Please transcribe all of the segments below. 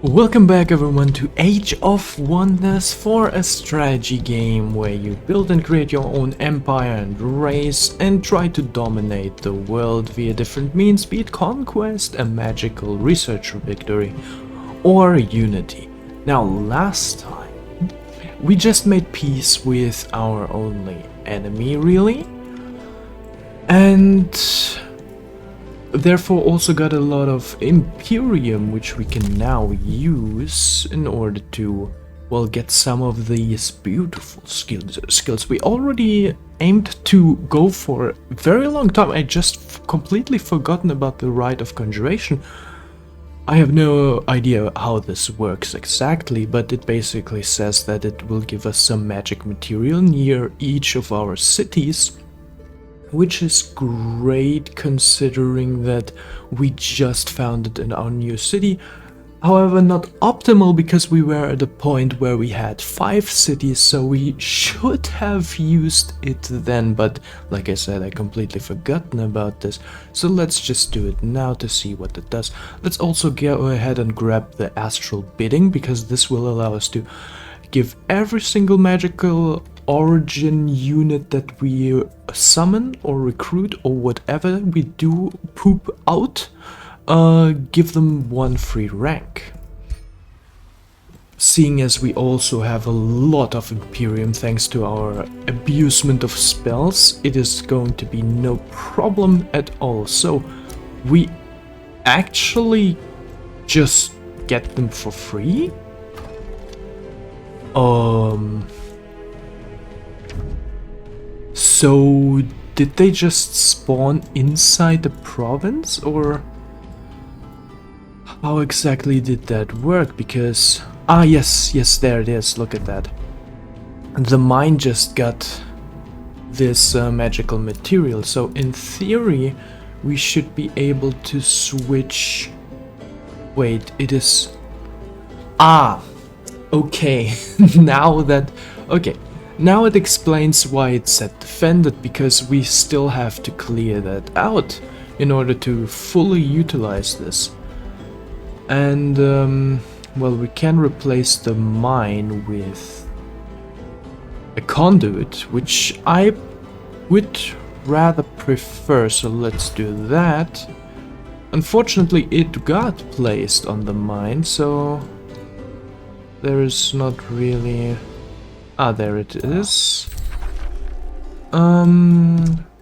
Welcome back everyone to Age of Wonders, for a strategy game where you build and create your own empire and race and try to dominate the world via different means, be it conquest, a magical research victory, or unity. Now last time we just made peace with our only enemy really, and therefore also got a lot of Imperium, which we can now use in order to, well, get some of these beautiful skills. We already aimed to go for a very long time. I just completely forgotten about the Rite of Conjuration. I have no idea how this works exactly, but it basically says that it will give us some magic material near each of our cities, which is great considering that we just found it in our new city. However, not optimal because we were at a point where we had 5 cities, so we should have used it then, but like I said, I completely forgotten about this. So let's just do it now to see what it does. Let's also go ahead and grab the astral bidding, because this will allow us to give every single magical origin unit that we summon or recruit or whatever we do poop out, give them 1 free rank. Seeing as we also have a lot of Imperium thanks to our abusement of spells, it is going to be no problem at all. So we actually just get them for free? So did they just spawn inside the province, or how exactly did that work? Because yes, there it is, look at that. The mine just got this magical material, so in theory we should be able to switch. Wait, it is okay. Now it explains why it said defended, because we still have to clear that out in order to fully utilize this. And, well, we can replace the mine with a conduit, which I would rather prefer, so let's do that. Unfortunately, it got placed on the mine, so there is not really... there it is.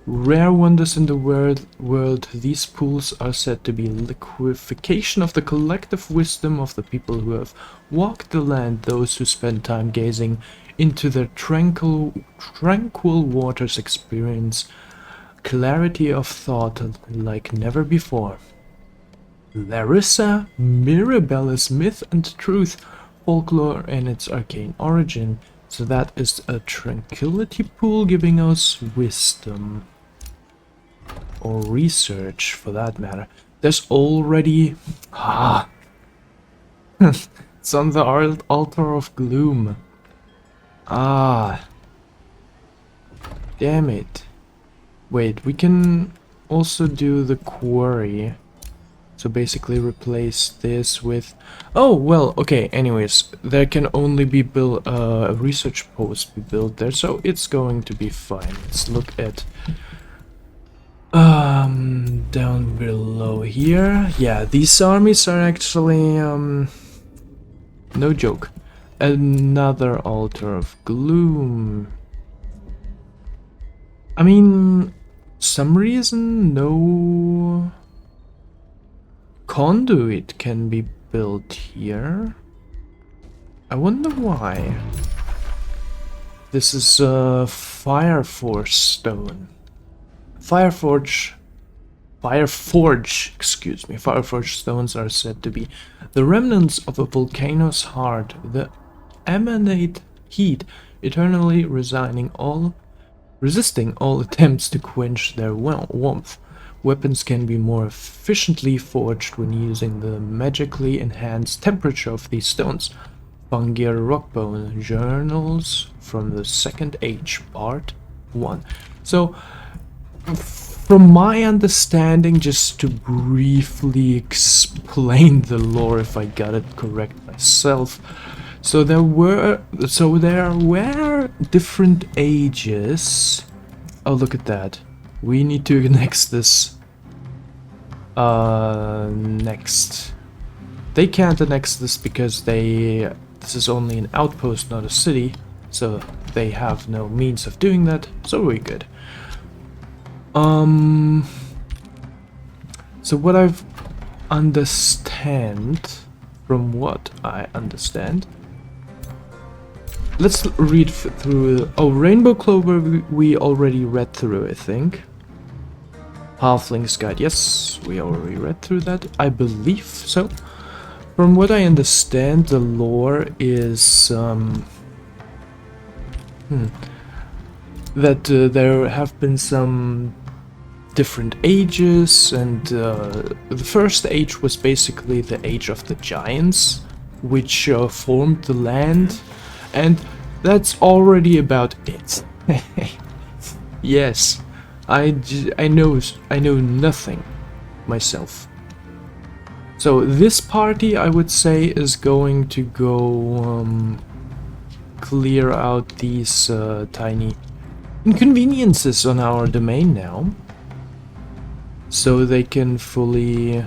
Rare wonders in the world. These pools are said to be liquefaction of the collective wisdom of the people who have walked the land. Those who spend time gazing into their tranquil waters experience clarity of thought like never before. Larissa, Mirabelle's myth and truth, folklore and its arcane origin. So that is a tranquility pool giving us wisdom. Or research, for that matter. There's already... it's on the altar of gloom. Damn it. Wait, we can also do the quarry. So basically replace this with... Oh, well, okay, anyways, there can only be built a research post be built there, so it's going to be fine. Let's look at down below here. Yeah, these armies are actually no joke. Another altar of gloom. I mean, some reason no conduit can be built here. I wonder why. This is a Fireforge stone. Fireforge, Fireforge stones are said to be the remnants of a volcano's heart, that emanate heat, eternally resisting all attempts to quench their warmth. Weapons can be more efficiently forged when using the magically enhanced temperature of these stones. Bungir Rockbone Journals from the Second Age, Part 1. So, from my understanding, just to briefly explain the lore if I got it correct myself. So there were different ages. Oh, look at that. We need to annex this. Next. They can't annex this because this is only an outpost, not a city. So they have no means of doing that, so we're good. So what I've from what I understand, let's read through. Oh, Rainbow Clover we already read through, I think. Halfling's Guide, yes, we already read through that, I believe so. From what I understand, the lore is that there have been some different ages, and the first age was basically the age of the giants, which formed the land, and that's already about it. Yes, I know nothing myself. So this party, I would say, is going to go clear out these tiny inconveniences on our domain now, so they can fully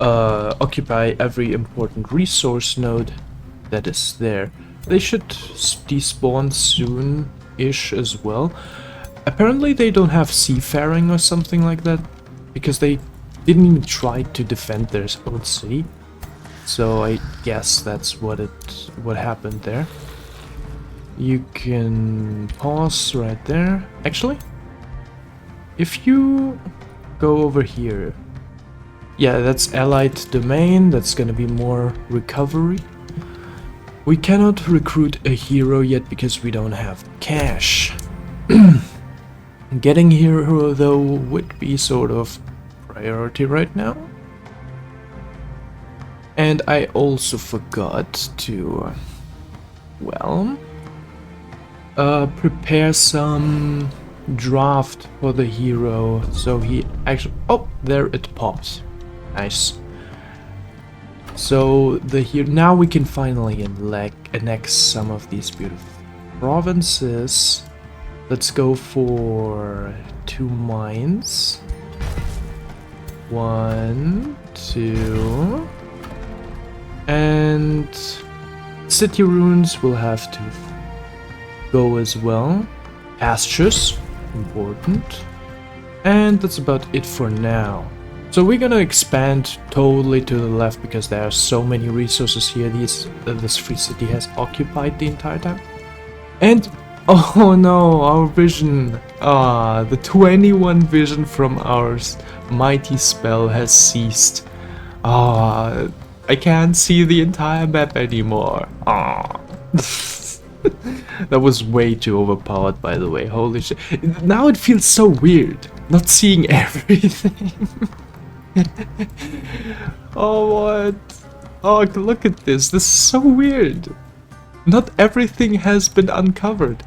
occupy every important resource node that is there. They should despawn soon-ish as well. Apparently they don't have seafaring or something like that, because they didn't even try to defend their own city. So I guess that's what happened there. You can pause right there. Actually, if you go over here, yeah, that's allied domain. That's gonna be more recovery. We cannot recruit a hero yet because we don't have cash. Getting hero though would be sort of priority right now. And I also forgot to, well, prepare some draft for the hero, so he actually, oh, there it pops. Nice. So the hero, now we can finally annex some of these beautiful provinces. Let's go for 2 mines. 1, 2, and city ruins will have to go as well. Pastures, important. And that's about it for now. So we're gonna expand totally to the left because there are so many resources here. This free city has occupied the entire time. And oh no, our vision. The 21 vision from our mighty spell has ceased. I can't see the entire map anymore. That was way too overpowered, by the way. Holy shit. Now it feels so weird not seeing everything. Oh, what? Oh, look at this. This is so weird. Not everything has been uncovered.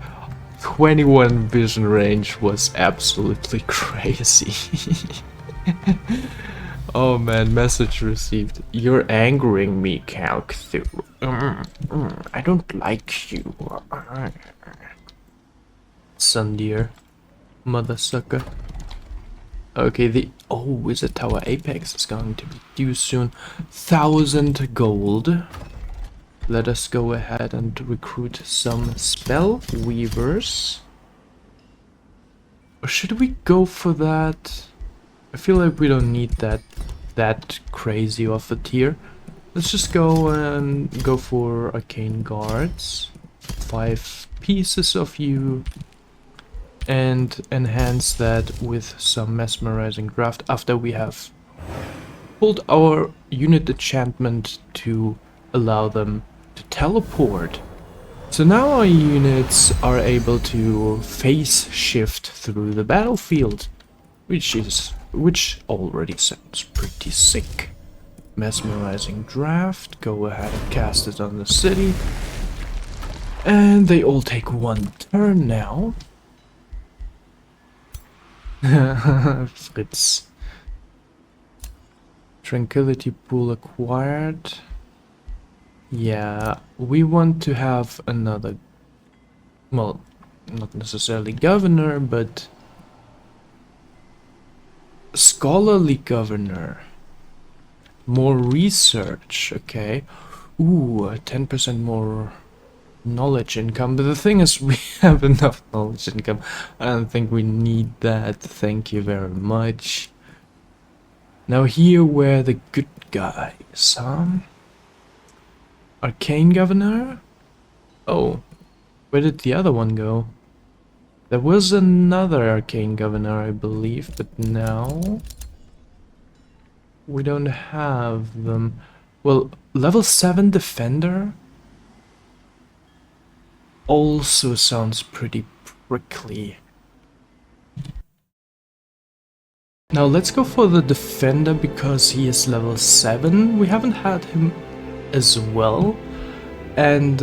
21 vision range was absolutely crazy. Oh man, message received. You're angering me, Calcthu. I don't like you. Son dear. Mother sucker. Okay, the Wizard Tower Apex is going to be due soon. 1,000 gold. Let us go ahead and recruit some spell weavers. Or should we go for that? I feel like we don't need that crazy of a tier. Let's just go and go for arcane guards. 5 pieces of you. And enhance that with some mesmerizing draft after we have pulled our unit enchantment to allow them to teleport. So now our units are able to phase shift through the battlefield, which already sounds pretty sick. Mesmerizing draft, go ahead and cast it on the city. And they all take 1 turn now. Fritz. Tranquility pool acquired. Yeah, we want to have another, well, not necessarily governor, but scholarly governor. More research, okay. Ooh, 10% more knowledge income. But the thing is, we have enough knowledge income. I don't think we need that. Thank you very much. Now here were the good guys, huh? Arcane governor? Oh, where did the other one go? There was another arcane governor, I believe, but now we don't have them. Well, level 7 defender also sounds pretty prickly. Now let's go for the defender because he is level 7. We haven't had him as well. And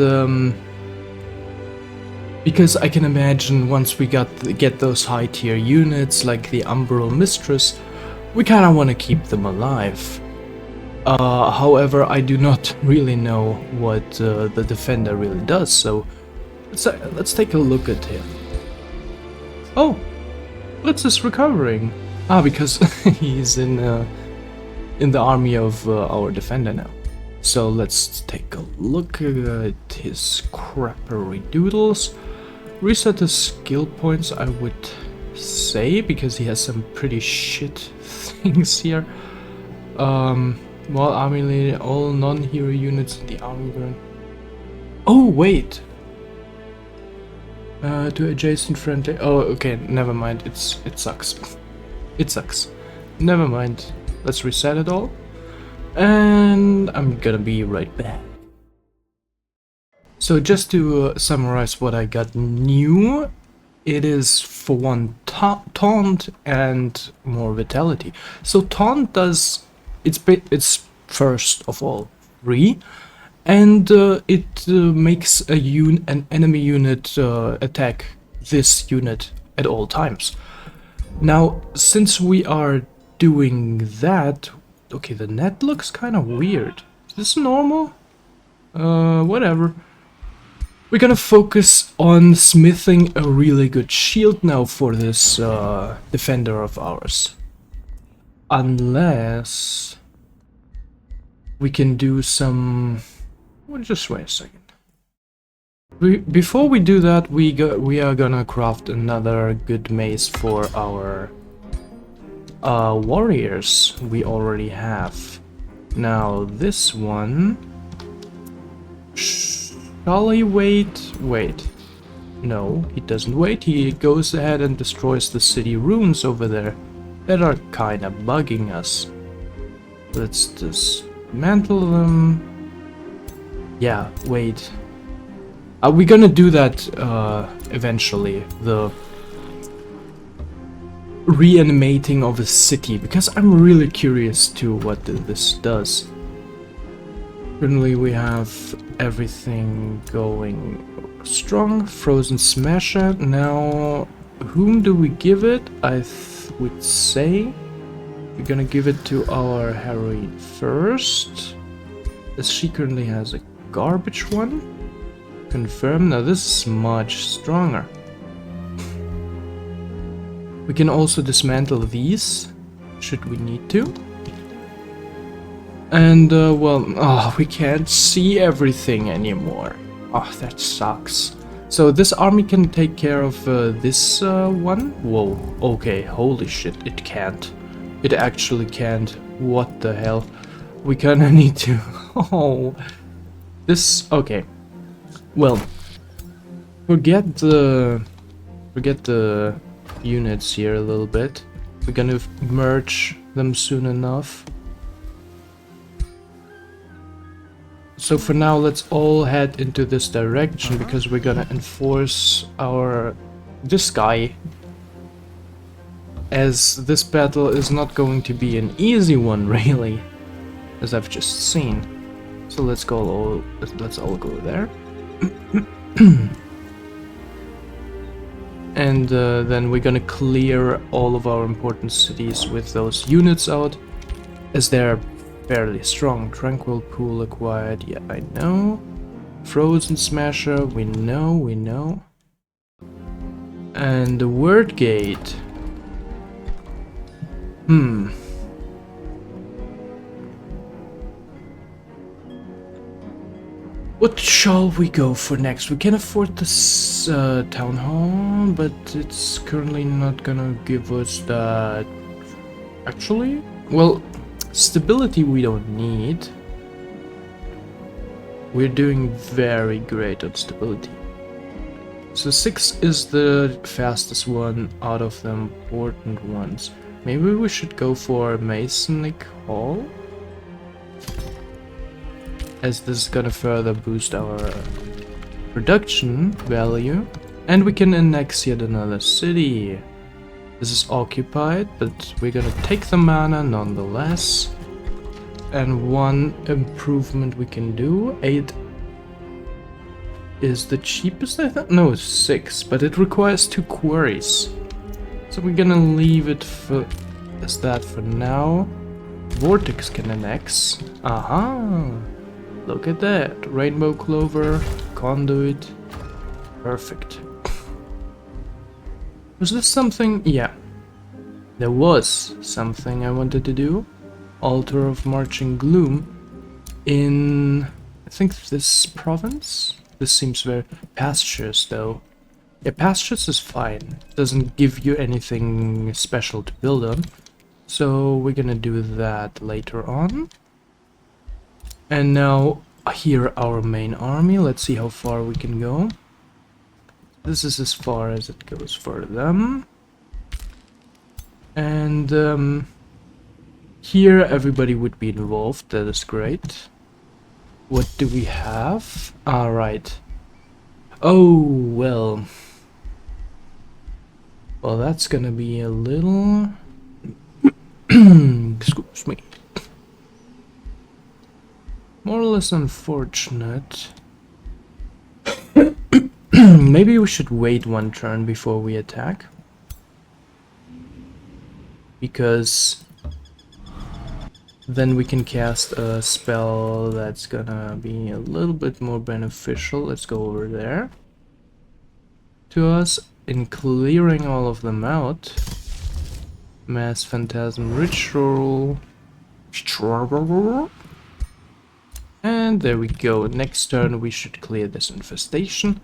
because I can imagine once we get those high tier units like the Umbral Mistress, we kind of want to keep them alive. However, I do not really know what the defender really does, so let's take a look at him. Oh, Blitz is recovering. Ah, because he's in the army of our defender now. So let's take a look at his crappery doodles. Reset his skill points, I would say, because he has some pretty shit things here. While army leader, all non-hero units in the army burn. Oh wait. To adjacent friendly. Oh, okay. Never mind. It sucks. It sucks. Never mind. Let's reset it all. And I'm gonna be right back. So just to summarize what I got new, it is for one taunt and more vitality. So taunt does it's first of all 3, and it makes an enemy unit attack this unit at all times. Now, since we are doing that, okay, the net looks kind of weird. Is this normal? Whatever. We're gonna focus on smithing a really good shield now for this defender of ours. Unless we can do some... Well, just wait a second. Before we do that, we are gonna craft another good mace for our warriors we already have. Now this one... Shall he wait? Wait. No, he doesn't wait. He goes ahead and destroys the city ruins over there that are kinda bugging us. Let's dismantle them. Yeah, wait. Are we gonna do that eventually? The reanimating of a city, because I'm really curious to what this does. Currently we have everything going strong. Frozen Smasher. Now, whom do we give it? I would say we're gonna give it to our heroine first, as she currently has a garbage one. Confirm. Now this is much stronger. We can also dismantle these, should we need to. And, well, we can't see everything anymore. Oh, that sucks. So this army can take care of this one? Whoa, okay, holy shit, it can't. It actually can't. What the hell? We kinda need to... Oh, this... Okay. Well, forget the units here a little bit. We're gonna merge them soon enough. So for now, let's all head into this direction because we're gonna enforce this guy. As this battle is not going to be an easy one, really, as I've just seen. So let's all go there. and then we're gonna clear all of our important cities with those units out, as they're fairly strong. Tranquil Pool acquired, yeah, I know. Frozen Smasher, we know. And the Word Gate. What shall we go for next? We can afford this town hall, but it's currently not gonna give us that. Actually, well, stability we don't need. We're doing very great on stability. So 6 is the fastest one out of the important ones. Maybe we should go for Masonic Hall, as this is gonna further boost our production value. And we can annex yet another city. This is occupied, but we're gonna take the mana nonetheless. And one improvement we can do, 8 is the cheapest, I think? No, 6, but it requires 2 quarries. So we're gonna leave it as that for now. Vortex can annex. Aha! Look at that. Rainbow Clover, Conduit. Perfect. Was this something? Yeah. There was something I wanted to do. Altar of Marching Gloom in, I think, this province? This seems very... Pastures, though. Yeah, Pastures is fine. Doesn't give you anything special to build on. So we're gonna do that later on. And now, here our main army. Let's see how far we can go. This is as far as it goes for them. And here everybody would be involved. That is great. What do we have? Ah, right. Oh, well. Well, that's gonna be a little... Excuse me. More or less unfortunate. Maybe we should wait one turn before we attack. Because then we can cast a spell that's gonna be a little bit more beneficial. Let's go over there. To us, in clearing all of them out. Mass Phantasm Ritual. And there we go. Next turn we should clear this infestation.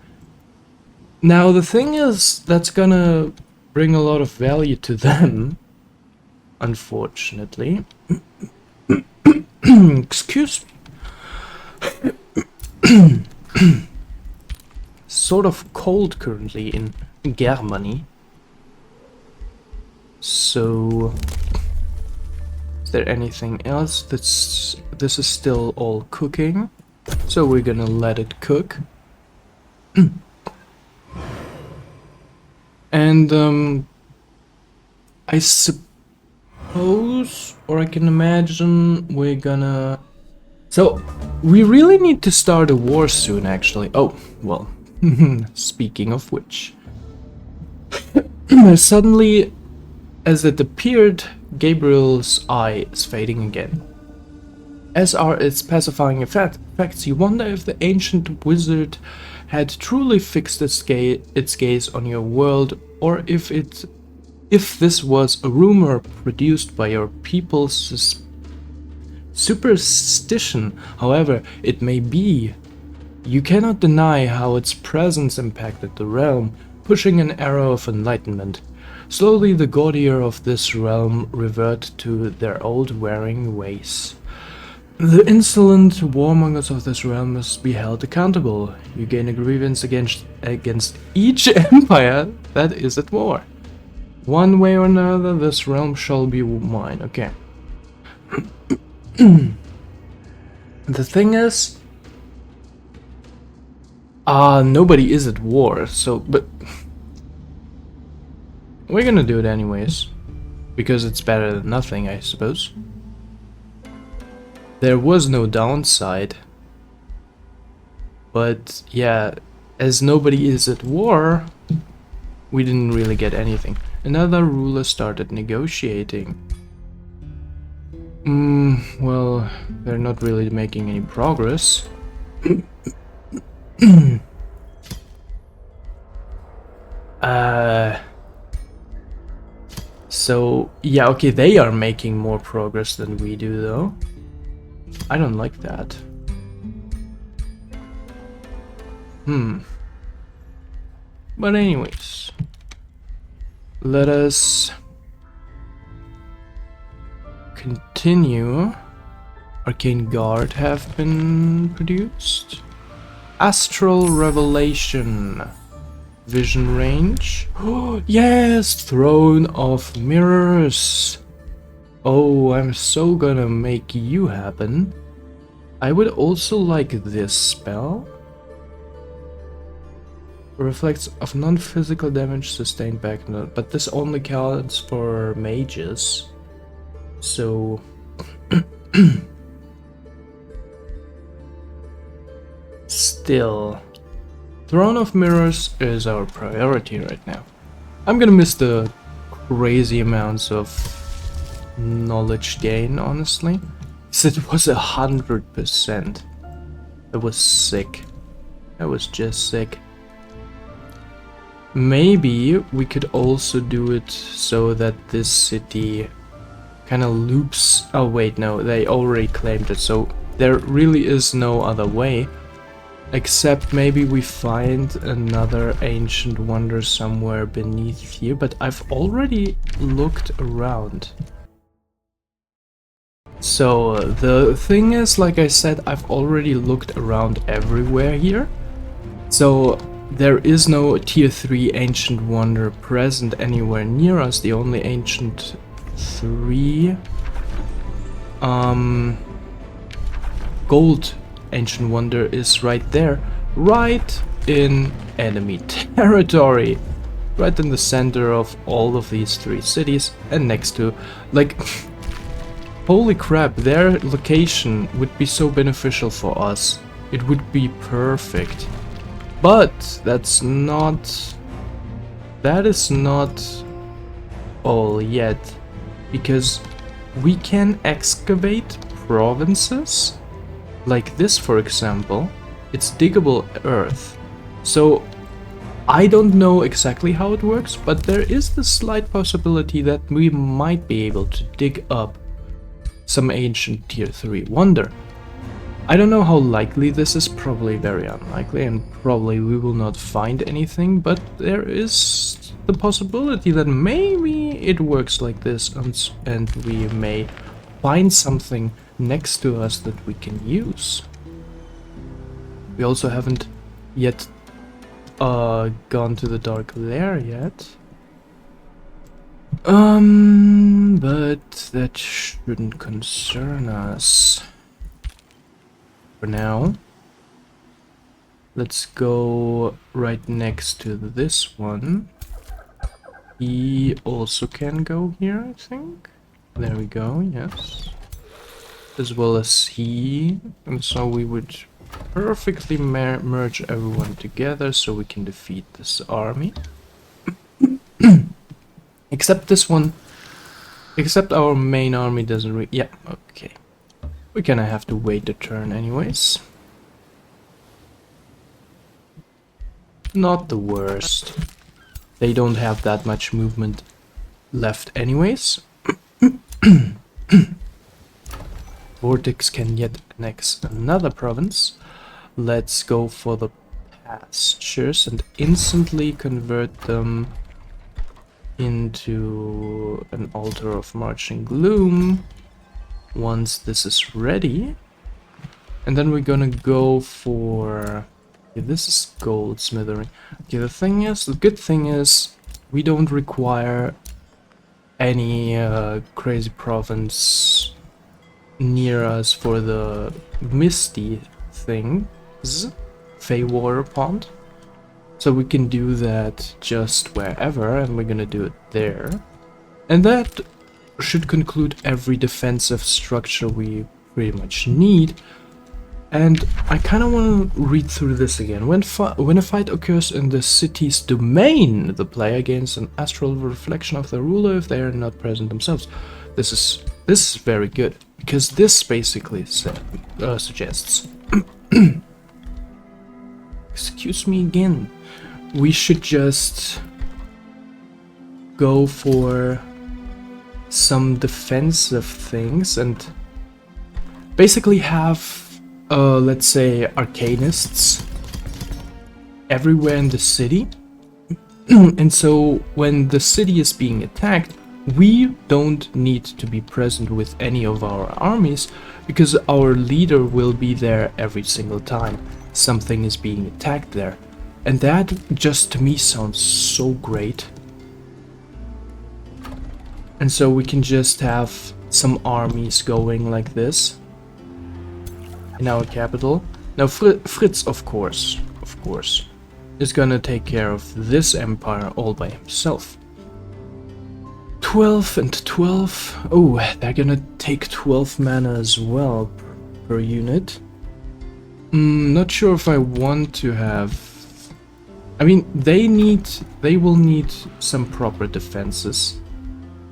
Now the thing is, that's gonna bring a lot of value to them. Unfortunately. Excuse me. Sort of cold currently in Germany. So, is there anything else? This is still all cooking. So we're gonna let it cook. And I suppose, or I can imagine, we're gonna... So, we really need to start a war soon, actually. Oh, well, speaking of which. Suddenly, as it appeared, Gabriel's eye is fading again. As are its pacifying effects, you wonder if the ancient wizard had truly fixed its gaze on your world, or if this was a rumor produced by your people's superstition. However it may be, you cannot deny how its presence impacted the realm, pushing an era of enlightenment. Slowly the gaudier of this realm revert to their old wearing ways. The insolent warmongers of this realm must be held accountable. You gain a grievance against each empire that is at war. One way or another, this realm shall be mine. Okay. The thing is, nobody is at war, so, but we're gonna do it anyways, because it's better than nothing, I suppose. There was no downside, but yeah, as nobody is at war, we didn't really get anything. Another ruler started negotiating. Well, they're not really making any progress. So, yeah, okay, they are making more progress than we do, though. I don't like that. But anyways, let us continue. Arcane Guard have been produced. Astral Revelation. Vision range. Oh, yes! Throne of Mirrors. Oh, I'm so gonna make you happen. I would also like this spell. Reflects of non-physical damage sustained back, but this only counts for mages. So still, Throne of Mirrors is our priority right now. I'm gonna miss the crazy amounts of knowledge gain, honestly. So it was 100%. That was sick. That was just sick. Maybe we could also do it so that this city kind of loops. Oh wait, no, they already claimed it, so there really is no other way. Except maybe we find another ancient wonder somewhere beneath here, but I've already looked around. So the thing is, like I said, I've already looked around everywhere here. So there is no tier 3 ancient wonder present anywhere near us. The only ancient 3 gold ancient wonder is right there, right in enemy territory, right in the center of all of these 3 cities, and next to, like, holy crap, their location would be so beneficial for us. It would be perfect. But that is not all yet, because we can excavate provinces like this, for example. It's diggable earth. So I don't know exactly how it works, but there is the slight possibility that we might be able to dig up some ancient tier 3 wonder. I don't know how likely this is, probably very unlikely, and probably we will not find anything, but there is the possibility that maybe it works like this, and we may find something next to us that we can use. We also haven't yet gone to the Dark Lair yet. But that shouldn't concern us. For now, let's go right next to this one. He also can go here, I think. There we go, yes. As well as he. And so we would perfectly merge everyone together so we can defeat this army. Except this one. Except our main army doesn't yeah, okay. We're gonna have to wait a turn anyways. Not the worst. They don't have that much movement left anyways. Vortex can yet annex another province. Let's go for the pastures and instantly convert them into an altar of marching gloom once this is ready. And then we're gonna go for, okay, this is gold smithering. Okay, the good thing is we don't require any crazy province near us for the misty things, Fey Water Pond. So we can do that just wherever, and we're gonna do it there. And that should conclude every defensive structure we pretty much need. And I kind of want to read through this again. When a fight occurs in the city's domain, the player gains an astral reflection of the ruler if they are not present themselves. This is very good, because this basically suggests... Excuse me again. We should just go for some defensive things and basically have let's say arcanists everywhere in the city. And so when the city is being attacked, we don't need to be present with any of our armies, because our leader will be there every single time something is being attacked there. And that just to me sounds so great. And so we can just have some armies going like this in our capital. Now Fritz, of course, is gonna take care of this empire all by himself. 12 and 12. Oh, they're gonna take 12 mana as well per unit. Not sure if I want to have... I mean, they will need some proper defenses,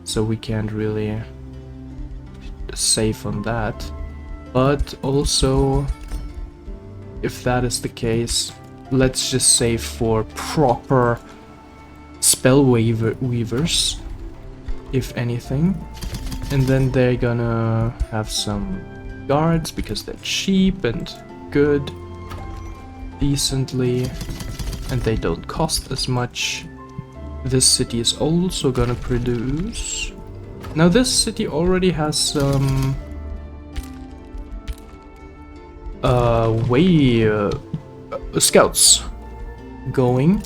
so we can't really save on that. But also, if that is the case, let's just save for proper spell weavers, if anything. And then they're gonna have some guards, because they're cheap and good, decently, and they don't cost as much. This city is also gonna produce... Now this city already has some... scouts going.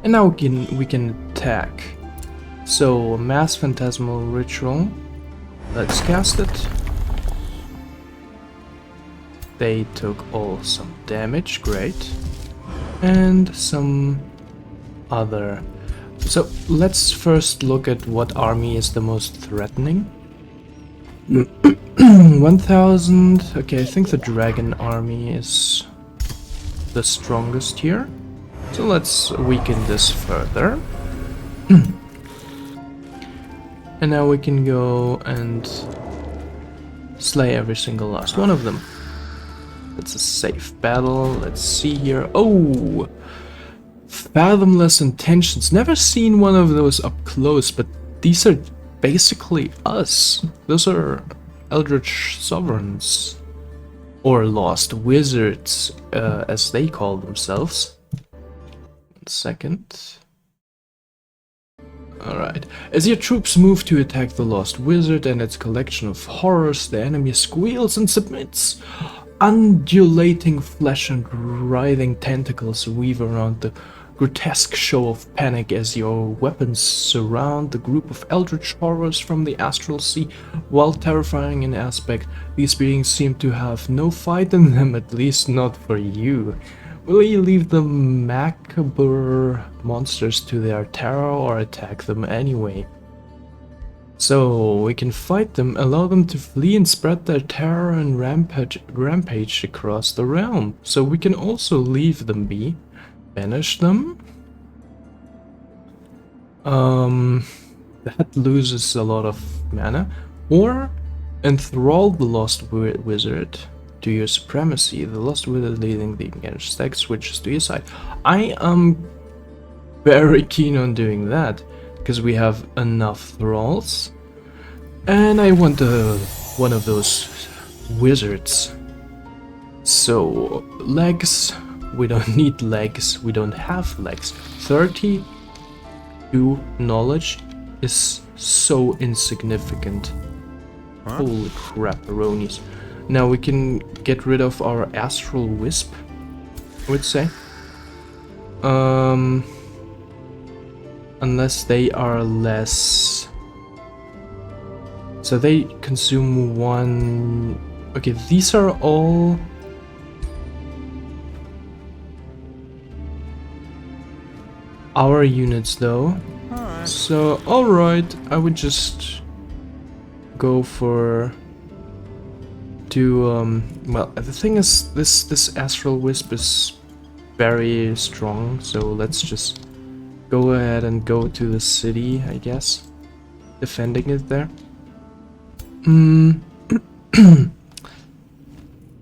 And now we can attack. So, mass phantasmal ritual. Let's cast it. They took all some damage, great. And some other. So let's first look at what army is the most threatening. 1000. Okay, I think the dragon army is the strongest here. So let's weaken this further. And now we can go and slay every single last one of them. It's a safe battle. Let's see here. Oh! Fathomless Intentions. Never seen one of those up close, but these are basically us. Those are Eldritch Sovereigns. Or Lost Wizards, as they call themselves. 1 second. Alright. As your troops move to attack the Lost Wizard and its collection of horrors, the enemy squeals and submits. Undulating flesh and writhing tentacles weave around the grotesque show of panic as your weapons surround the group of eldritch horrors from the astral sea. While terrifying in aspect, these beings seem to have no fight in them, at least not for you. Will you leave the macabre monsters to their terror or attack them anyway? So we can fight them, allow them to flee and spread their terror and rampage across the realm. So we can also leave them be, banish them. That loses a lot of mana. Or enthrall the Lost Wizard to your supremacy. The Lost Wizard leading the engaged stack switches to your side. I am very keen on doing that, because we have enough thralls. And I want one of those wizards. So, legs. We don't need legs. We don't have legs. 32 knowledge is so insignificant. Huh? Holy crap, Aronies. Now we can get rid of our Astral Wisp, I would say. Unless they are less... So they consume 1... Okay, these are all... our units though. Alright. So, alright, I would just go for to well, the thing is, this astral wisp is very strong, so let's just go ahead and go to the city, I guess, defending it there.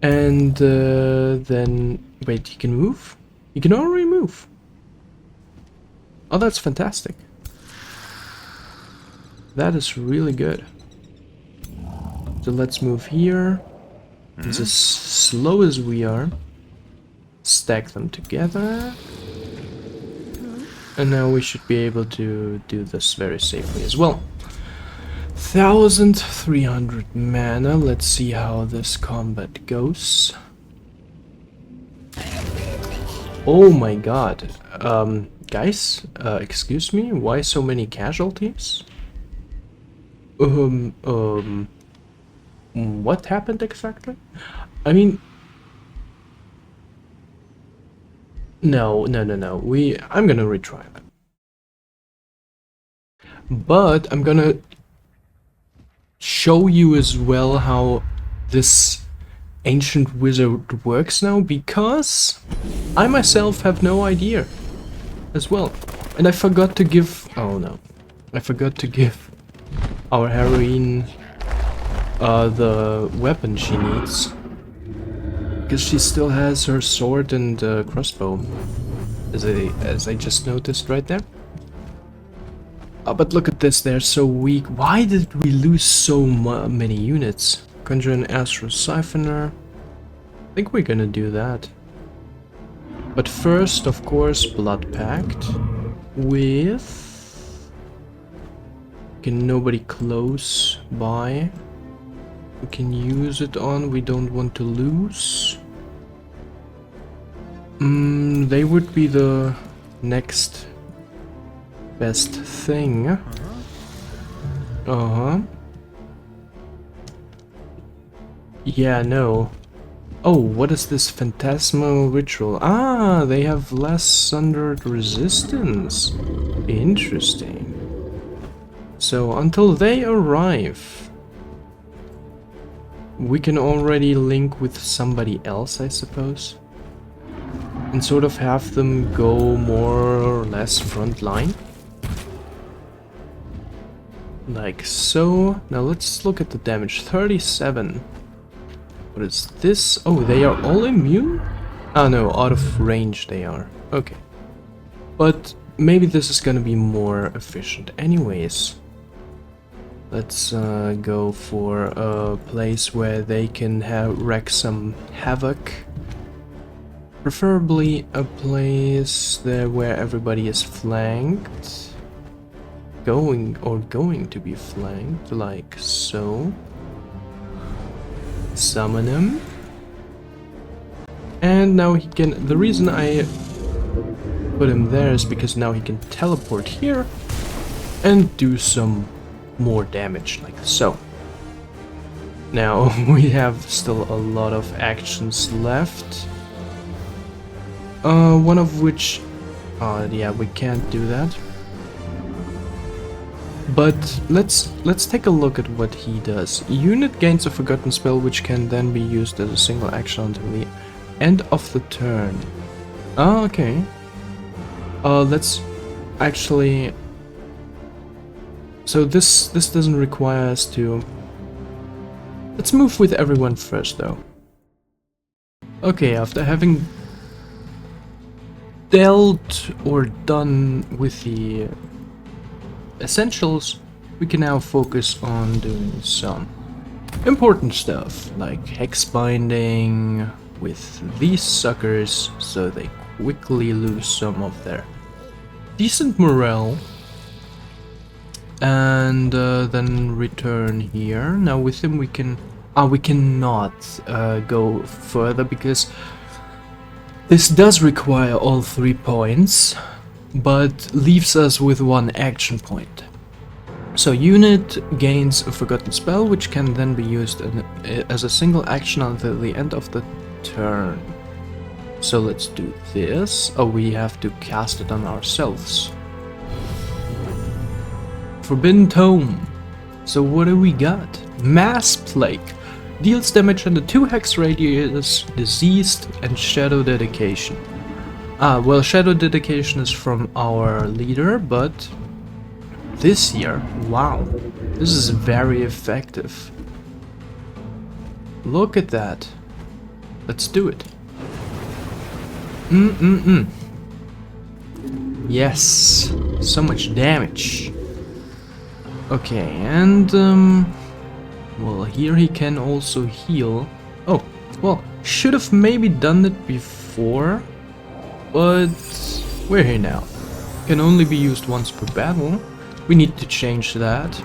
And then wait, you can move? You can already move. Oh, that's fantastic. That is really good. So let's move here. As slow as we are. Stack them together. And now we should be able to do this very safely as well. 1300 mana. Let's see how this combat goes. Oh my god. Guys, excuse me, why so many casualties? What happened exactly? I mean, no. I'm gonna retry that. But I'm gonna show you as well how this ancient wizard works now, because I myself have no idea as well. And I forgot to give... oh no. I forgot to give our heroine the weapon she needs. Because she still has her sword and crossbow. As I just noticed right there. But look at this, they're so weak. Why did we lose so many units? Conjure an Astral Siphoner. I think we're gonna do that. But first, of course, Blood Pact. With... can nobody close by. We can use it on, we don't want to lose. They would be the next best thing. Yeah, no. Oh, what is this phantasmal ritual? Ah, they have less sundered resistance. Interesting. So until they arrive, we can already link with somebody else, I suppose. And sort of have them go more or less front line. Like so. Now let's look at the damage. 37. What is this? Oh, they are all immune? Ah, no, out of range they are. Okay. But maybe this is gonna be more efficient anyways. Let's go for a place where they can wreak some havoc. Preferably a place there where everybody is flanked. Going to be flanked, like so. Summon him. And now he can... the reason I put him there is because now he can teleport here and do some more damage, like so. Now we have still a lot of actions left. One of which... yeah, we can't do that. But let's take a look at what he does. Unit gains a forgotten spell which can then be used as a single action until the end of the turn. Oh, okay. Let's actually... so this doesn't require us to... let's move with everyone first though. Okay, after having dealt or done with the essentials, we can now focus on doing some important stuff, like hex binding with these suckers so they quickly lose some of their decent morale, and then return here. Now with him we can... we cannot go further because this does require all 3 points, but leaves us with 1 action point. So unit gains a forgotten spell which can then be used as a single action until the end of the turn. So let's do this. Oh, we have to cast it on ourselves. Forbidden Tome. So what do we got? Mass Plague. Deals damage under 2 hex radius, diseased, and shadow dedication. Ah, well, shadow dedication is from our leader, but this here, wow, this is very effective. Look at that. Let's do it. Yes, so much damage. Okay, and well, here he can also heal. Oh, well, should have maybe done it before, but we're here now. Can only be used once per battle. We need to change that.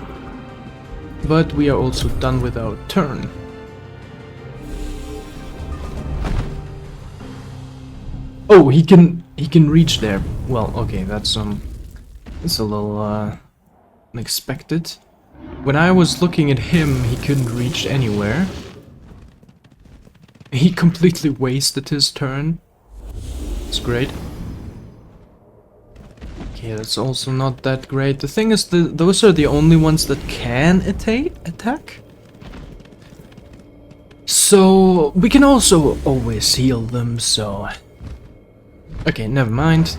But we are also done with our turn. Oh, he can reach there. Well, okay, that's a little unexpected. When I was looking at him, he couldn't reach anywhere. He completely wasted his turn. It's great. Okay, that's also not that great. The thing is, those are the only ones that can attack. So we can also always heal them, so... Okay, never mind.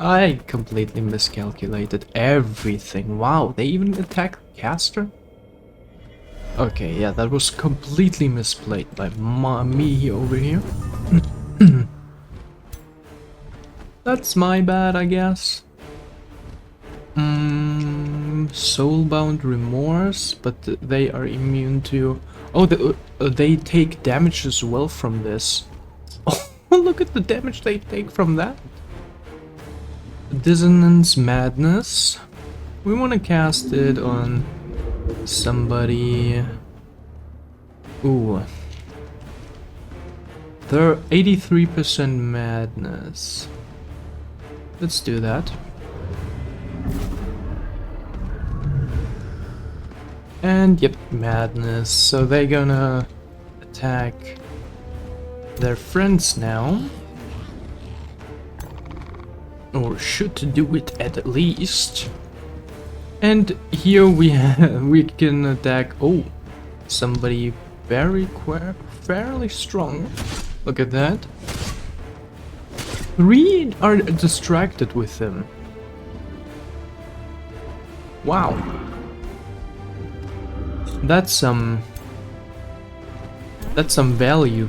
I completely miscalculated everything. Wow, they even attack caster? Okay, yeah, that was completely misplayed by me over here. That's my bad, I guess. Soulbound Remorse, but they are immune to... Oh, they take damage as well from this. Oh, look at the damage they take from that. Dissonance Madness. We want to cast it on somebody... Ooh. They're 83% madness. Let's do that. And yep, madness. So they're gonna attack their friends now. Or should do it at least. And here we can attack somebody fairly strong. Look at that. 3 are distracted with him. Wow. That's some value.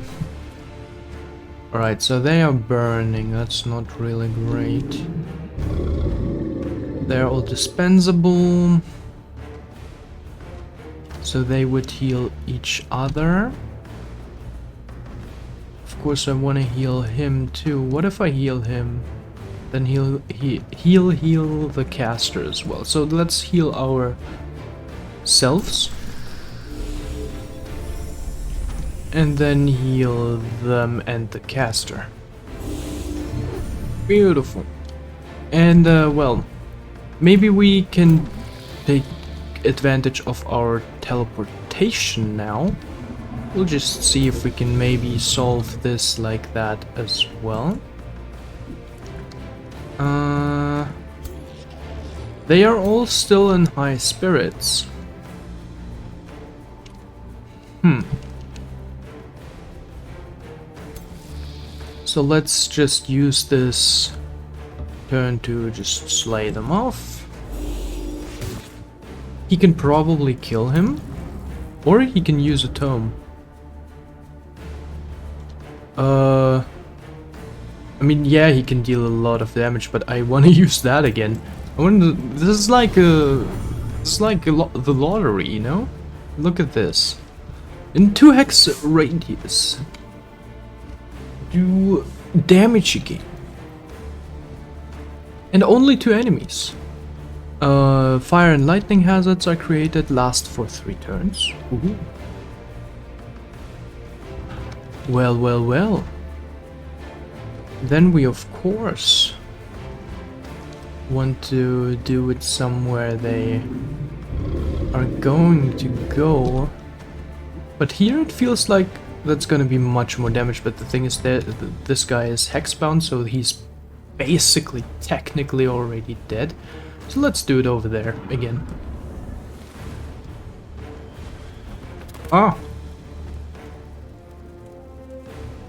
Alright, so they are burning. That's not really great. They're all dispensable. So they would heal each other. Of course, I want to heal him too. What if I heal him? Then he'll heal the caster as well. So let's heal ourselves. And then heal them and the caster. Beautiful. And well, maybe we can take advantage of our teleportation now. We'll just see if we can maybe solve this like that as well. They are all still in high spirits. So let's just use this turn to just slay them off. He can probably kill him, or he can use a tome. I mean, yeah, he can deal a lot of damage, but I want to use that again. This is like the lottery, you know? Look at this. In 2 hex radius, do damage again. And only to enemies. Fire and lightning hazards are created, last for 3 turns. Ooh. Well, well, well. Then we of course want to do it somewhere they are going to go. But here it feels like that's gonna be much more damage, but the thing is that this guy is hexbound, so he's basically technically already dead. So let's do it over there again. Ah.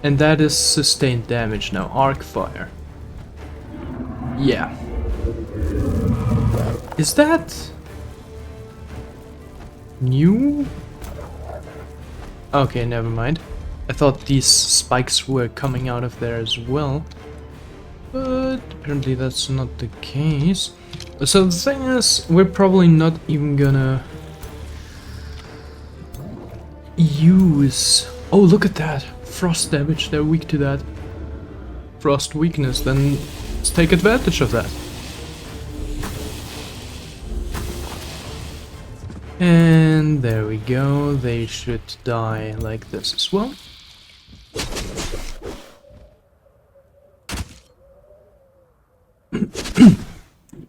And that is sustained damage now. Arc fire. Yeah. Is that new? Okay, never mind. I thought these spikes were coming out of there as well. But apparently that's not the case. So the thing is, we're probably not even gonna use... Oh, look at that! Frost damage, they're weak to that. Frost weakness, then let's take advantage of that. And there we go, they should die like this as well.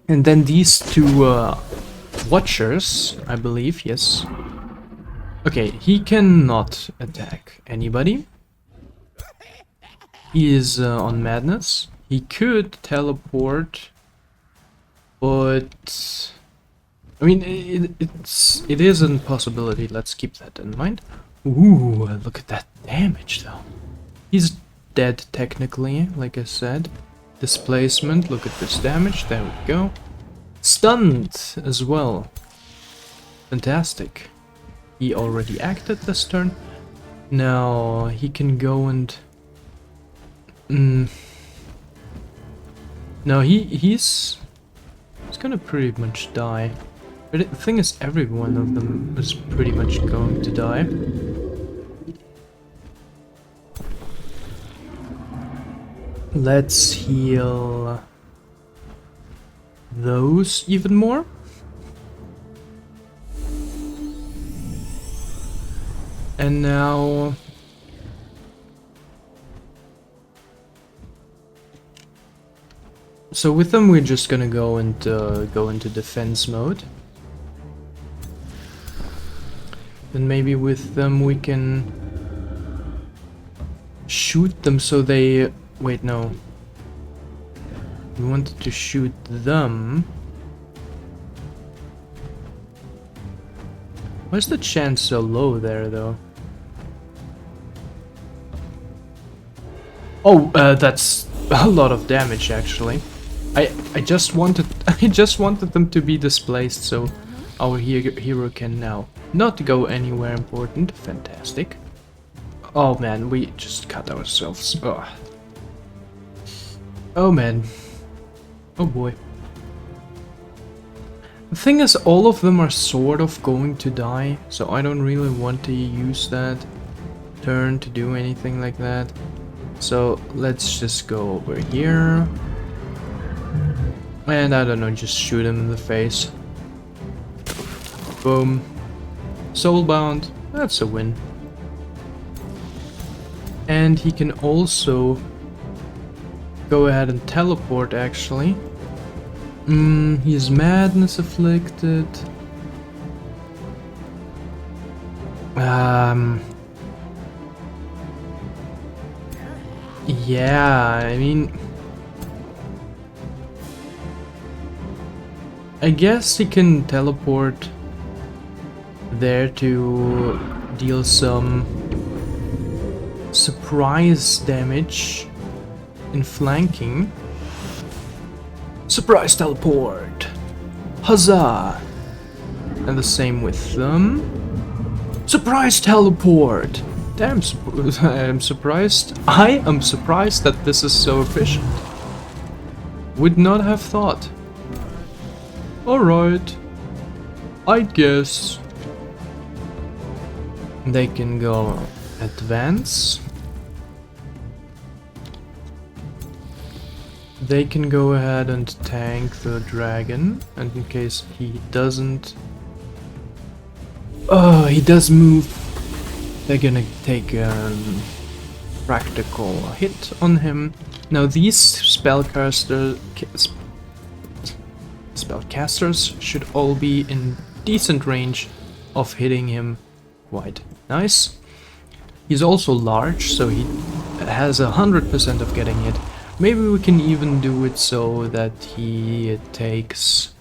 And then these two watchers, I believe, yes. Okay, he cannot attack anybody. He is on madness. He could teleport, but I mean, it is a possibility. Let's keep that in mind. Ooh, look at that damage, though. He's dead technically, like I said. Displacement. Look at this damage. There we go. Stunned as well. Fantastic. He already acted this turn. Now he can go and... No, he's gonna pretty much die. But the thing is, every one of them is pretty much going to die. Let's heal those even more. And now... So with them we're just gonna go into defense mode. Then maybe with them we can shoot them so they... Wait, no. We wanted to shoot them. Why's the chance so low there, though? Oh, that's a lot of damage, actually. I just wanted them to be displaced, so our hero can now not go anywhere important. Fantastic. Oh man, we just cut ourselves. Ugh. Oh man. Oh boy. The thing is, all of them are sort of going to die, so I don't really want to use that turn to do anything like that. So let's just go over here. And I don't know, just shoot him in the face. Boom. Soulbound. That's a win. And he can also go ahead and teleport, actually. He's madness afflicted. Yeah, I mean... I guess he can teleport there to deal some surprise damage in flanking. Surprise teleport! Huzzah! And the same with them. Surprise teleport! Damn, I'm surprised. I am surprised that this is so efficient. Would not have thought. Alright. I guess. They can go advance. They can go ahead and tank the dragon, and in case he doesn't... Oh, he does move. They're gonna take a practical hit on him. Now these spellcasters should all be in decent range of hitting him quite nice. He's also large, so he has 100% of getting hit. Maybe we can even do it so that he takes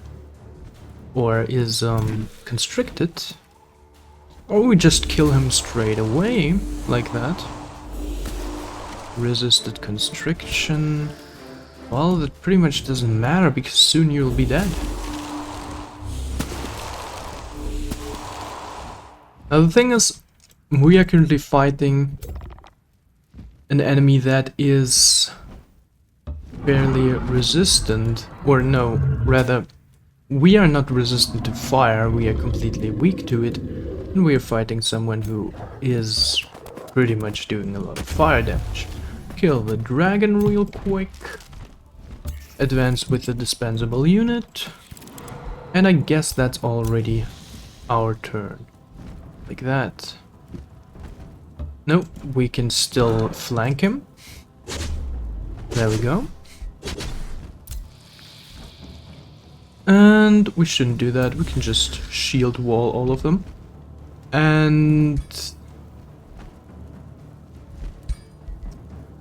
or is constricted. Or we just kill him straight away, like that. Resisted constriction. Well, that pretty much doesn't matter, because soon you'll be dead. Now the thing is, we are currently fighting an enemy that is fairly resistant, or no, rather, we are not resistant to fire, we are completely weak to it, and we are fighting someone who is pretty much doing a lot of fire damage. Kill the dragon real quick, advance with the dispensable unit, and I guess that's already our turn. Like that. Nope, we can still flank him. There we go. And we shouldn't do that, we can just shield wall all of them. And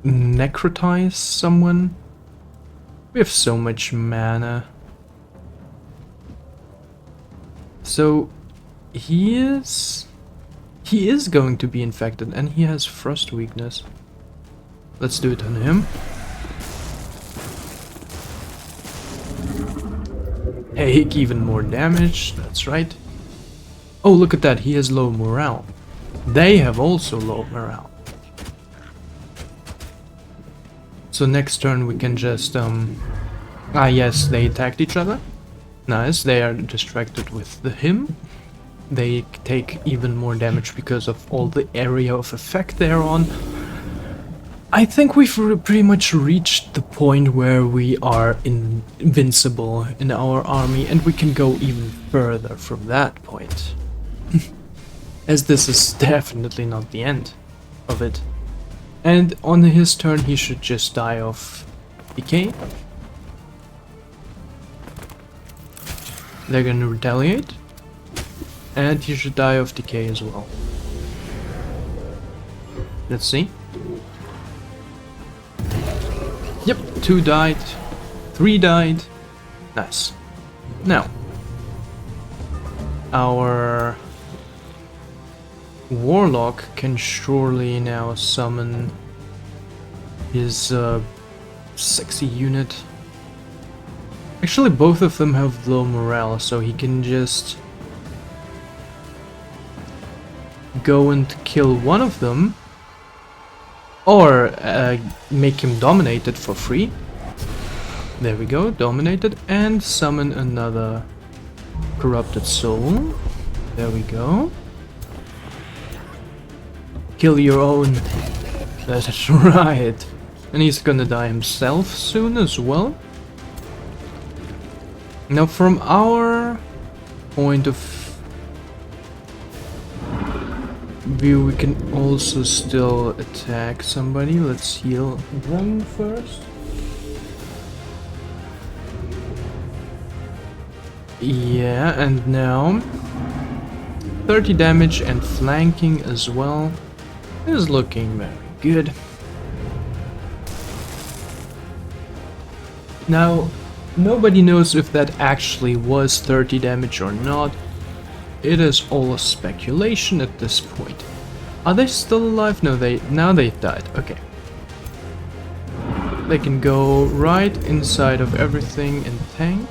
necrotize someone. We have so much mana. So he is going to be infected, and he has frost weakness. Let's do it on him. Take even more damage, that's right. Oh, look at that, he has low morale. They have also low morale. So next turn we can just, ah yes, they attacked each other. Nice, they are distracted with the him. They take even more damage because of all the area of effect they're on. I think we've pretty much reached the point where we are invincible in our army, and we can go even further from that point. As this is definitely not the end of it. And on his turn he should just die of decay. They're gonna retaliate. And he should die of decay as well. Let's see. Yep, 2 died, 3 died. Nice. Now, our warlock can surely now summon his sexy unit. Actually, both of them have low morale, so he can just go and kill one of them, or make him dominated for free. There we go, dominated, and summon another corrupted soul. There we go. Kill your own. That's right. And he's gonna die himself soon as well. Now from our point of view, we can also still attack somebody. Let's heal them first. Yeah, and now 30 damage and flanking as well is looking very good. Now, nobody knows if that actually was 30 damage or not. It is all speculation at this point. Are they still alive? No, now they've died. Okay. They can go right inside of everything and tank.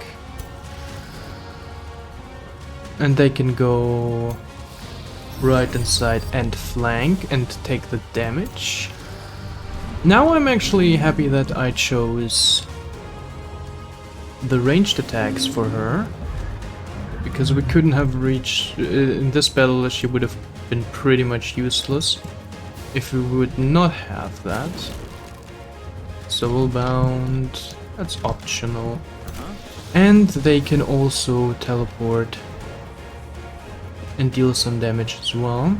And they can go right inside and flank and take the damage. Now I'm actually happy that I chose the ranged attacks for her, because we couldn't have reached in this battle. She would have been pretty much useless if we would not have that. Soulbound, that's optional. And they can also teleport and deal some damage as well.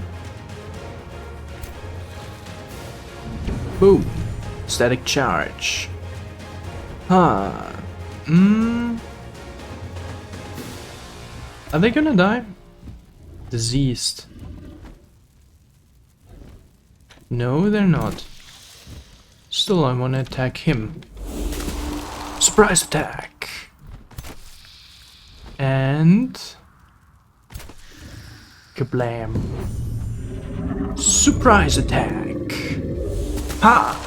Boom! Static charge. Huh. Are they gonna die? Diseased. No, they're not. Still, I wanna attack him. Surprise attack! And Kablam. Surprise attack. Ha!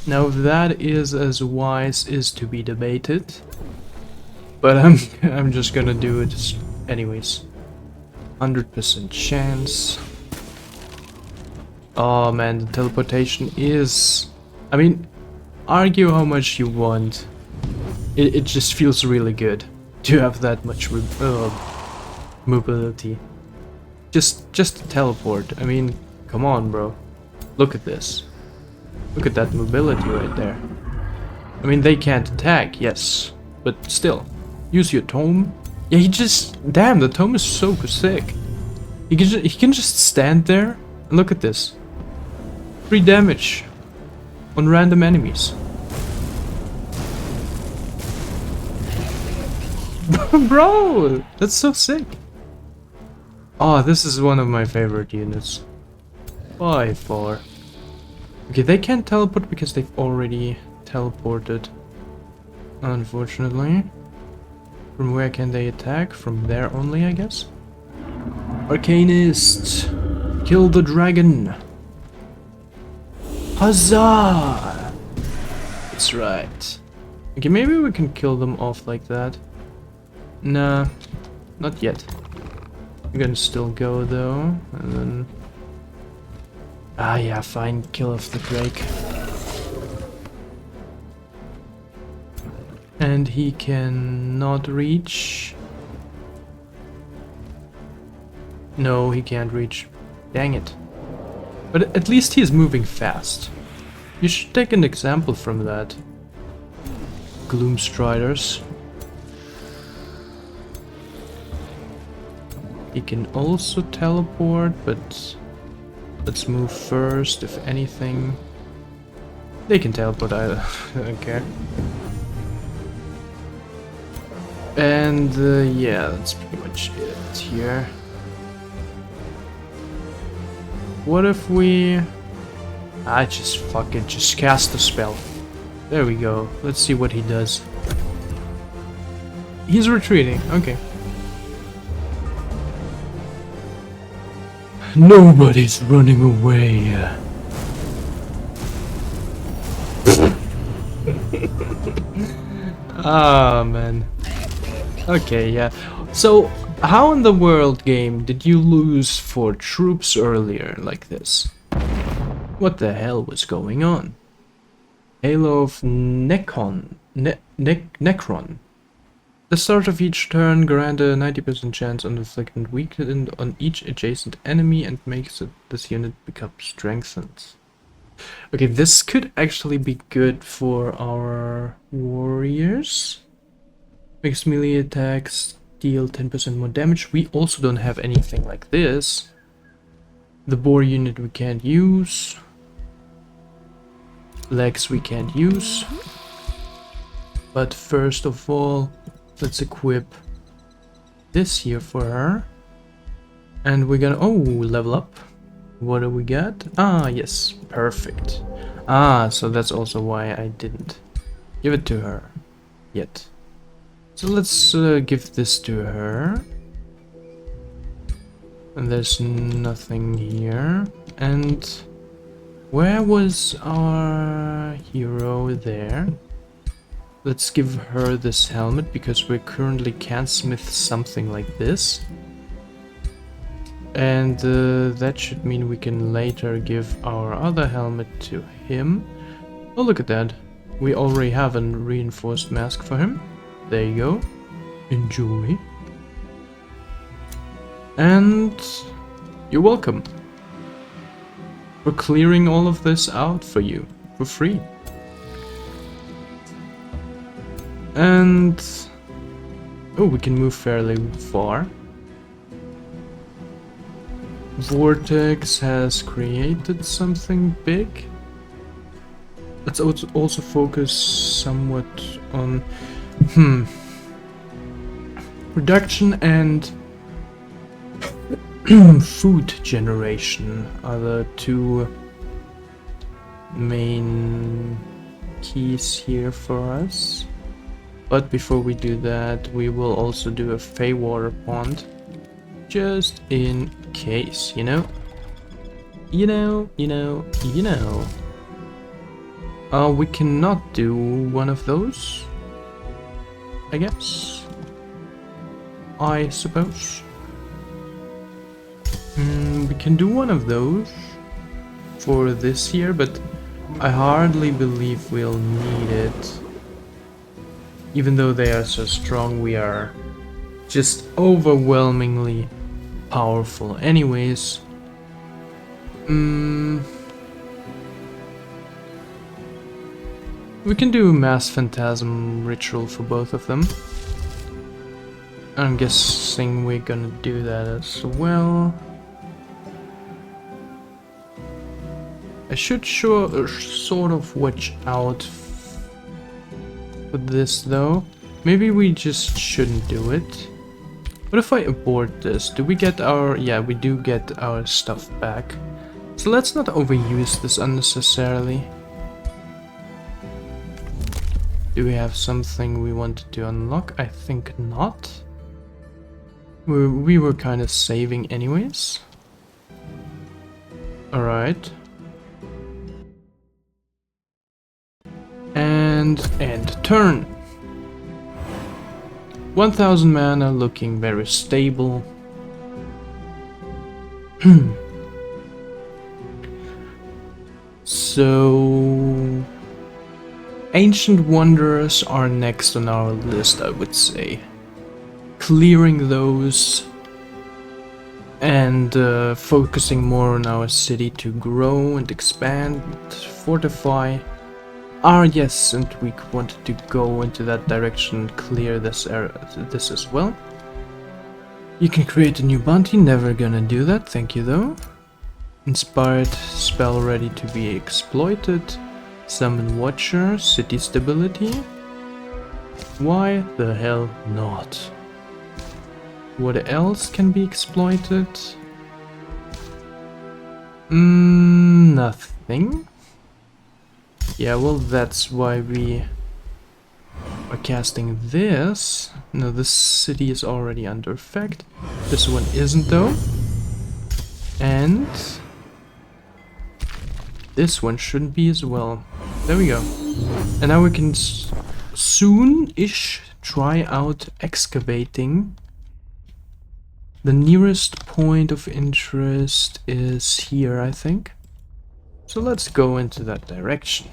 Now that is as wise is to be debated. But I'm just gonna do it anyways. 100% chance. Oh man, the teleportation is... I mean, argue how much you want. It just feels really good to have that much mobility. Just to teleport. I mean, come on, bro. Look at this. Look at that mobility right there. I mean, they can't attack, yes, but still. Use your tome. Yeah, he just... Damn, the tome is so sick. He can just stand there and look at this. 3 damage on random enemies. Bro, that's so sick. Oh, this is one of my favorite units. By far. Okay, they can't teleport because they've already teleported. Unfortunately. From where can they attack? From there only, I guess? Arcanist! Kill the dragon! Huzzah! That's right. Okay, maybe we can kill them off like that. Nah, not yet. We're gonna still go though, and then... Ah yeah, fine, kill off the Drake. And he cannot reach... No, he can't reach. Dang it. But at least he is moving fast. You should take an example from that. Gloomstriders. He can also teleport, but let's move first, if anything. They can teleport either, I don't care. And yeah, that's pretty much it here. What if we... just cast the spell. There we go. Let's see what he does. He's retreating, okay. Nobody's running away. Ah, man. Okay, yeah. So, how in the world, game, did you lose 4 troops earlier like this? What the hell was going on? Halo of Necron. The start of each turn grant a 90% chance on inflicting weakened on each adjacent enemy and makes this unit become strengthened. Okay, this could actually be good for our warriors. Makes melee attacks deal 10% more damage. We also don't have anything like this. The boar unit we can't use. Legs we can't use. But first of all, let's equip this here for her. And we're gonna... Oh, level up. What do we got? Ah, yes. Perfect. Ah, so that's also why I didn't give it to her yet. So let's give this to her. And there's nothing here. And where was our hero there? Let's give her this helmet because we currently can't smith something like this. And that should mean we can later give our other helmet to him. Oh, look at that. We already have a reinforced mask for him. There you go. Enjoy. And you're welcome. We're clearing all of this out for you for free. And oh, we can move fairly far. Vortex has created something big. Let's also focus somewhat on production and food generation are the 2 main keys here for us. But before we do that, we will also do a Fey water pond Just in case, you know? You know. We cannot do one of those, I guess. I suppose. We can do one of those for this year, but I hardly believe we'll need it. Even though they are so strong, we are just overwhelmingly powerful. Anyways, we can do Mass Phantasm Ritual for both of them. I'm guessing we're gonna do that as well. I should sort of watch out for this though. Maybe we just shouldn't do it. What if I abort this? Do we get our... yeah, we do get our stuff back. So let's not overuse this unnecessarily. Do we have something we wanted to unlock? I think not. We were kind of saving anyways. Alright. And end turn. 1000 mana, looking very stable. So... Ancient Wonders are next on our list, I would say. Clearing those and focusing more on our city to grow and expand, fortify. Yes, and we wanted to go into that direction and clear this area, this as well. You can create a new bounty, never gonna do that, thank you though. Inspired spell ready to be exploited. Summon Watcher, city stability. Why the hell not? What else can be exploited? Nothing. Yeah, well, that's why we are casting this. No, this city is already under effect. This one isn't though. And this one shouldn't be as well. There we go. And now we can soon-ish try out excavating. The nearest point of interest is here, I think. So let's go into that direction.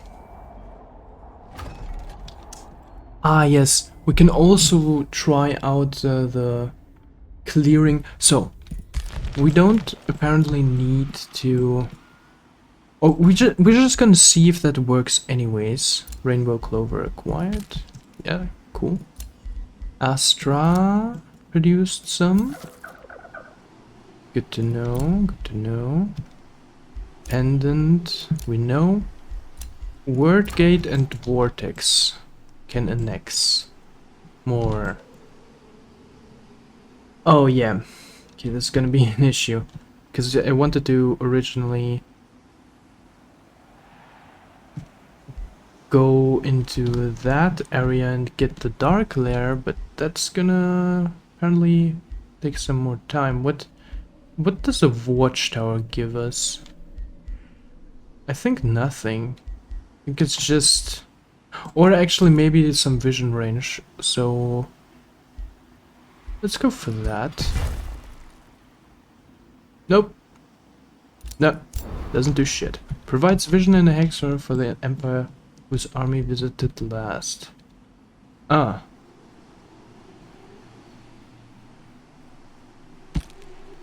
Yes, we can also try out the clearing. So, we don't apparently need to... oh, we're just gonna see if that works anyways. Rainbow Clover acquired. Yeah, cool. Astra produced some. Good to know, good to know. Pendant, we know. Word Gate and Vortex can annex more. Oh yeah, okay, this is gonna be an issue. Because I wanted to originally go into that area and get the dark lair, but that's gonna apparently take some more time. What does a watchtower give us? I think nothing. I think it's just... or actually maybe it's some vision range, so... let's go for that. Nope. No, doesn't do shit. Provides vision in a hexer for the Empire whose army visited last. Ah.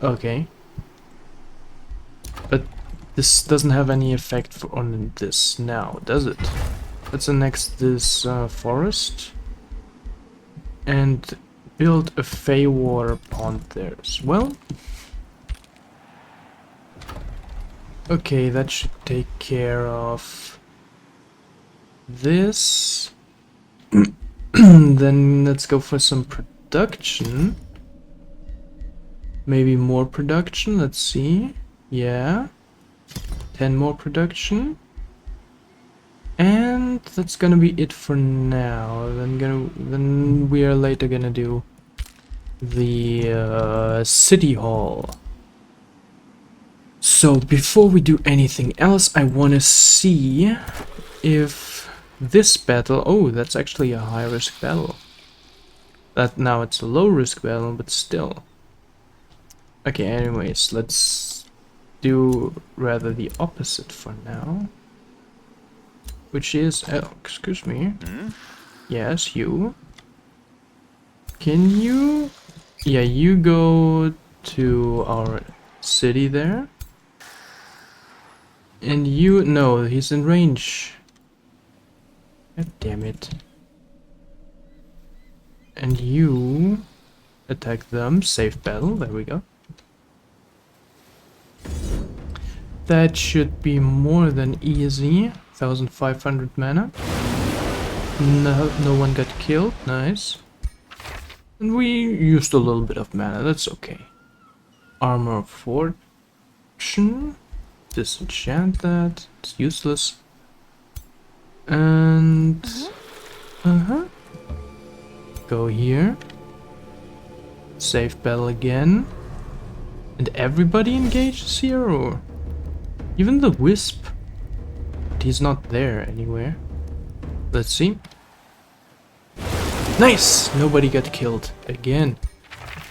Okay. But this doesn't have any effect on this now, does it? Let's annex this forest and build a Fey water pond there as well. Okay, that should take care of this. Then let's go for some production. Maybe more production, let's see. Yeah. 10 more production. And that's gonna be it for now. Then we are later gonna do the city hall. So before we do anything else, I want to see if this battle... Oh, that's actually a high-risk battle. That now it's a low-risk battle, but still. Okay, anyways, let's do rather the opposite for now. Which is... Oh, excuse me. Yes, you. Can you... Yeah, you go to our city there. And you... No, he's in range. God damn it. And you... attack them. Safe battle. There we go. That should be more than easy. 1500 mana. No one got killed. Nice. And we used a little bit of mana. That's okay. Armor of Fortune. Disenchant that. It's useless. And... Go here. Safe battle again. And everybody engages here, or... Even the Wisp? But he's not there anywhere. Let's see. Nice! Nobody got killed. Again.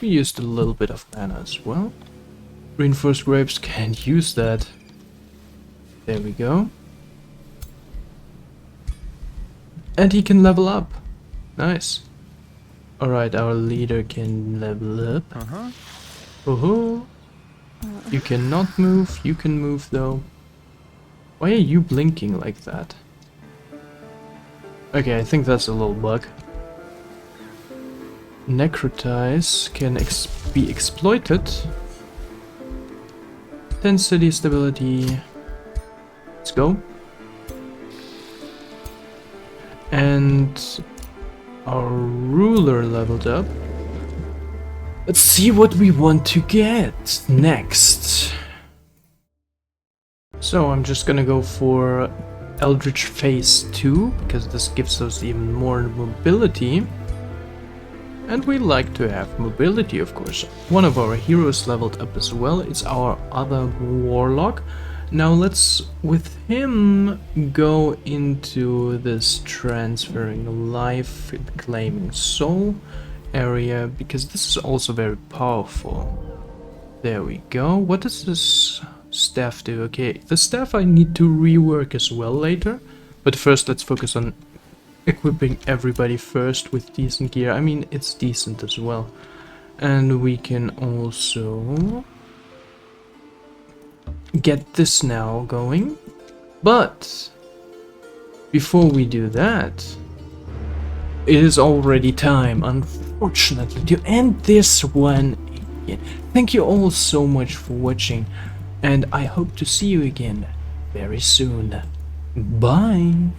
We used a little bit of mana as well. Reinforced grapes, can't use that. There we go. And he can level up. Nice. Alright, our leader can level up. Oh-ho. You cannot move. You can move though. Why are you blinking like that? Okay, I think that's a little bug. Necrotize can be exploited. 10 city stability. Let's go. And our ruler leveled up. Let's see what we want to get next. So I'm just gonna go for Eldritch Phase 2, because this gives us even more mobility. And we like to have mobility, of course. One of our heroes leveled up as well. It's our other warlock. Now let's, with him, go into this transferring life, claiming soul area, because this is also very powerful. There we go. What does this staff do? Okay, the staff I need to rework as well later. But first let's focus on equipping everybody first with decent gear. I mean, it's decent as well. And we can also get this now going. But before we do that, it is already time, unfortunately, to end this one again. Thank you all so much for watching, and I hope to see you again very soon. Bye!